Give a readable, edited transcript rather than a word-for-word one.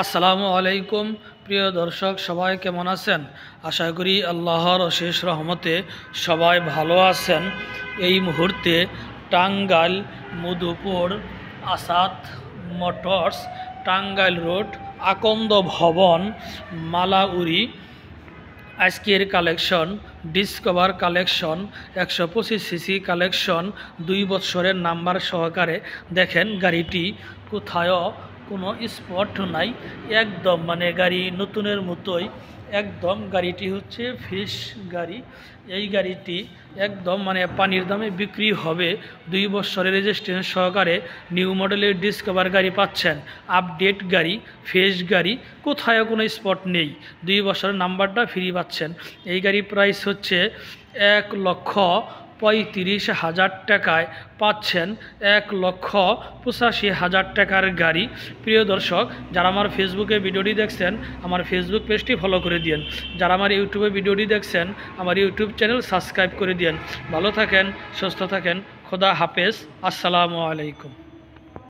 আসসালামু আলাইকুম প্রিয় দর্শক, সবাই কেমন আছেন? আশা করি আল্লাহর অশেষ রহমতে সবাই ভালো আছেন। এই মুহূর্তে টাঙ্গাইল মধুপুর আসাদ মোটরস, টাঙ্গাইল রোড, আকন্দ ভবন, মালাউরি আজকের collection discover collection 125 CC collection 2 বছরের নাম্বার সহকারে। দেখেন গাড়িটি কোথায়ও কোনো স্পট নাই, একদম গাড়ি নতুনের মতোই একদম। গাড়িটি হচ্ছে ফ্রেশ গাড়ি। এই গাড়িটি একদম পানির দামে বিক্রি হবে। 2 বছরের রেজিস্ট্রেশন সহকারে নিউ মডেলের ডিসকভার গাড়ি পাচ্ছেন। আপডেট গাড়ি, ফ্রেশ গাড়ি, কোথায়ও কোনো স্পট নেই। 2 বছরের নাম্বারটা ফ্রি পাচ্ছেন। এই গাড়ির প্রাইস হচ্ছে 1,35,000 টাকায় পাচ্ছেন। 1,85,000 টাকার গাড়ি। প্রিয় দর্শক, যারা আমার ফেসবুকে ভিডিওটি দেখছেন আমার ফেসবুক পেজটি ফলো করে দিন। যারা আমার ইউটিউবে ভিডিওটি দেখছেন আমার ইউটিউব চ্যানেল সাবস্ক্রাইব করে দিন। ভালো থাকেন, সুস্থ থাকেন, খোদা হাফেজ, আসসালামু আলাইকুম।